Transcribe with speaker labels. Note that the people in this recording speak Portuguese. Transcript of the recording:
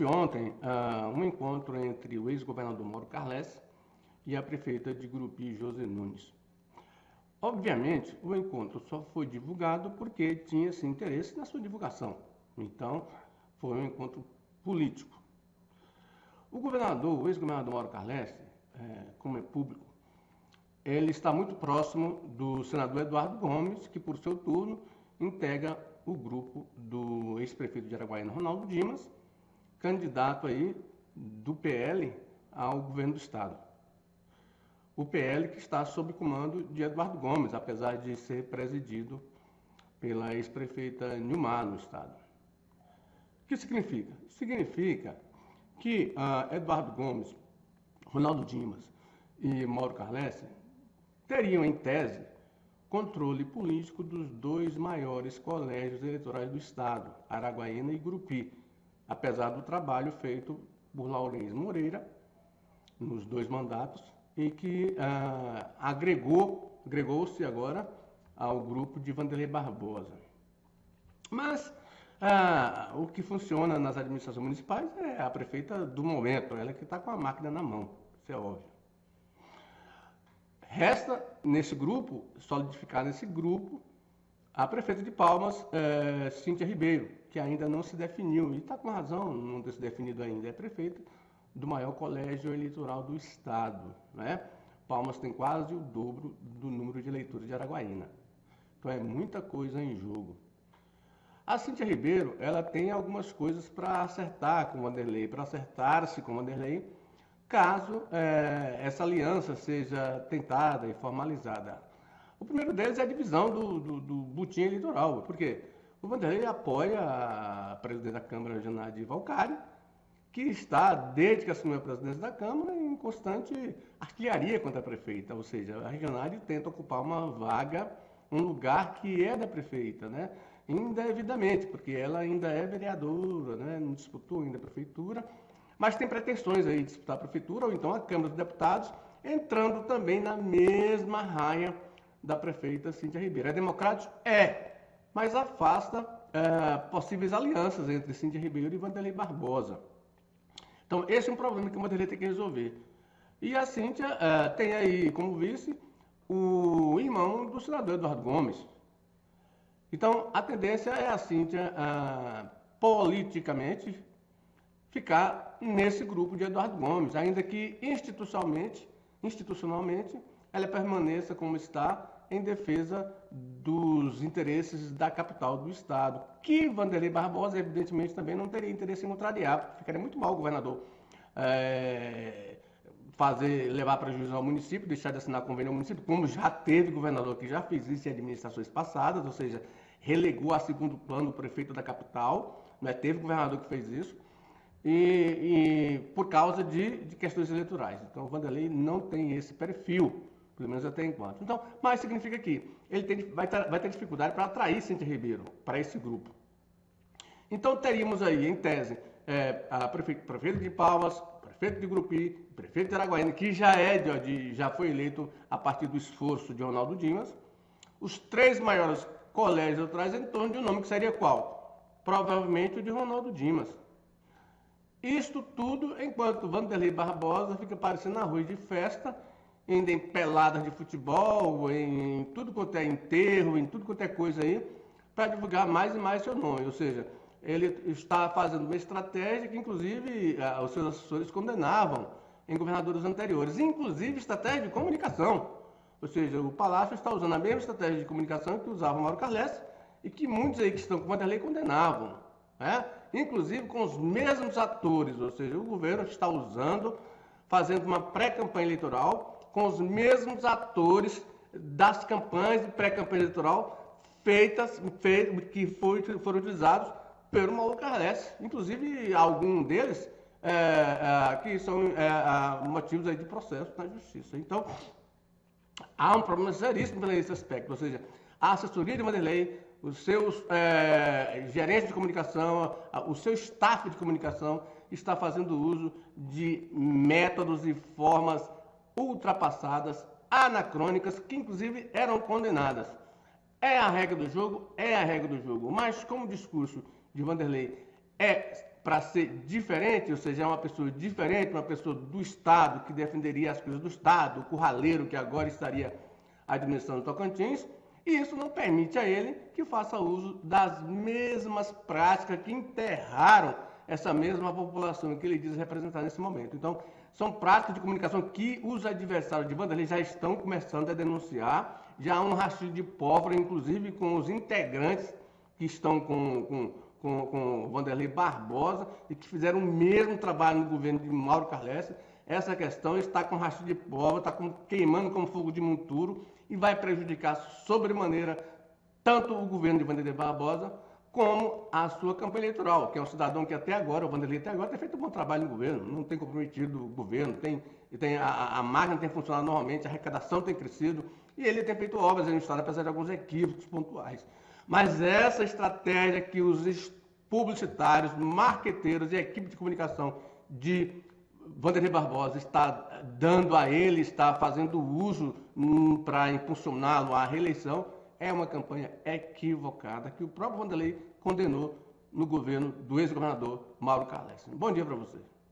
Speaker 1: Houve ontem um encontro entre o ex-governador Mauro Carles e a prefeita de Gurupi, José Nunes. Obviamente, o encontro só foi divulgado porque tinha-se interesse na sua divulgação. Então, foi um encontro político. O governador, o ex-governador Mauro Carles, como é público, ele está muito próximo do senador Eduardo Gomes, que por seu turno integra o grupo do ex-prefeito de Araguaína, Ronaldo Dimas, candidato aí do PL ao governo do estado. O PL que está sob comando de Eduardo Gomes, apesar de ser presidido pela ex-prefeita Nilmar no estado. O que significa? Significa que Eduardo Gomes, Ronaldo Dimas e Mauro Carles teriam, em tese, controle político dos dois maiores colégios eleitorais do estado, Araguaína e Gurupi, apesar do trabalho feito por Laurens Moreira nos dois mandatos e que agregou-se agora ao grupo de Vanderlei Barbosa. Mas o que funciona nas administrações municipais é a prefeita do momento, ela que está com a máquina na mão, isso é óbvio. Resta nesse grupo, solidificar nesse grupo, a prefeita de Palmas, Cíntia Ribeiro, que ainda não se definiu, e está com razão não ter se definido ainda, é prefeita do maior colégio eleitoral do estado, né? Palmas tem quase o dobro do número de eleitores de Araguaína. Então é muita coisa em jogo. A Cíntia Ribeiro, ela tem algumas coisas para acertar com o Vanderlei, para acertar-se com o Vanderlei, caso essa aliança seja tentada e formalizada. O primeiro deles é a divisão do butim eleitoral, porque o Vanderlei apoia a presidente da Câmara, Janadi Valcari, que está, desde que assumiu a presidência da Câmara, em constante artilharia contra a prefeita, ou seja, a Janadi tenta ocupar uma vaga, um lugar que é da prefeita, né? Indevidamente, porque ela ainda é vereadora, né? Não disputou ainda a prefeitura, mas tem pretensões aí de disputar a prefeitura, ou então a Câmara dos Deputados, entrando também na mesma raia da prefeita Cíntia Ribeiro. É democrático? É, mas afasta possíveis alianças entre Cíntia Ribeiro e Vanderlei Barbosa. Então, esse é um problema que o Vanderlei tem que resolver. E a Cíntia tem aí como vice o irmão do senador Eduardo Gomes. Então, a tendência é a Cíntia, politicamente, ficar nesse grupo de Eduardo Gomes, ainda que institucionalmente, ela permaneça como está, em defesa dos interesses da capital do estado, que Vanderlei Barbosa, evidentemente, também não teria interesse em contrariar. Ficaria muito mal o governador levar prejuízo ao município, deixar de assinar convênio ao município, como já teve governador que já fez isso em administrações passadas, ou seja, relegou a segundo plano o prefeito da capital, né? Teve governador que fez isso, e por causa de questões eleitorais. Então, o Vanderlei não tem esse perfil, pelo menos até enquanto. Então, mas significa que ele vai ter dificuldade para atrair Cíntia Ribeiro para esse grupo. Então, teríamos aí, em tese, a prefeito de Palmas, prefeito de Gurupi, prefeito de Araguaína, que já foi eleito a partir do esforço de Ronaldo Dimas, os três maiores colégios eleitorais em torno de um nome que seria qual? Provavelmente o de Ronaldo Dimas. Isto tudo enquanto Vanderlei Barbosa fica parecendo arroz de festa, indo em peladas de futebol, em tudo quanto é enterro, em tudo quanto é coisa aí, para divulgar mais e mais seu nome. Ou seja, ele está fazendo uma estratégia que, inclusive, os seus assessores condenavam em governadores anteriores, inclusive estratégia de comunicação. Ou seja, o Palácio está usando a mesma estratégia de comunicação que usava Mauro Carles e que muitos aí que estão com Vanderlei condenavam, né? Inclusive com os mesmos atores, ou seja, o governo está usando, fazendo uma pré-campanha eleitoral com os mesmos atores das campanhas de pré-campanha eleitoral que foram utilizados pelo Mauro Carles. Inclusive, alguns deles que são motivos aí de processo na justiça. Então, há um problema seríssimo nesse aspecto, ou seja, a assessoria de Vanderlei, os seus gerentes de comunicação, o seu staff de comunicação está fazendo uso de métodos e formas ultrapassadas, anacrônicas, que inclusive eram condenadas. É a regra do jogo? É a regra do jogo. Mas como o discurso de Vanderlei é para ser diferente, ou seja, é uma pessoa diferente, uma pessoa do Estado, que defenderia as coisas do Estado, o curraleiro que agora estaria administrando o Tocantins, e isso não permite a ele que faça uso das mesmas práticas que enterraram essa mesma população que ele diz representar nesse momento. Então, são práticas de comunicação que os adversários de Vanderlei já estão começando a denunciar, já há um rastreio de pólvora, inclusive com os integrantes que estão com Vanderlei Barbosa e que fizeram o mesmo trabalho no governo de Mauro Carles. Essa questão está com rastreio de pólvora, está queimando como fogo de monturo e vai prejudicar sobremaneira tanto o governo de Vanderlei Barbosa como a sua campanha eleitoral, que é um cidadão que até agora, o Vanderlei até agora, tem feito um bom trabalho no governo, não tem comprometido o governo, a máquina tem funcionado normalmente, a arrecadação tem crescido e ele tem feito obras no Estado, apesar de alguns equívocos pontuais. Mas essa estratégia que os publicitários, marqueteiros e a equipe de comunicação de Vanderlei Barbosa está dando a ele, está fazendo uso para impulsioná-lo à reeleição, é uma campanha equivocada que o próprio Vanderlei condenou no governo do ex-governador Mauro Carles. Bom dia para você.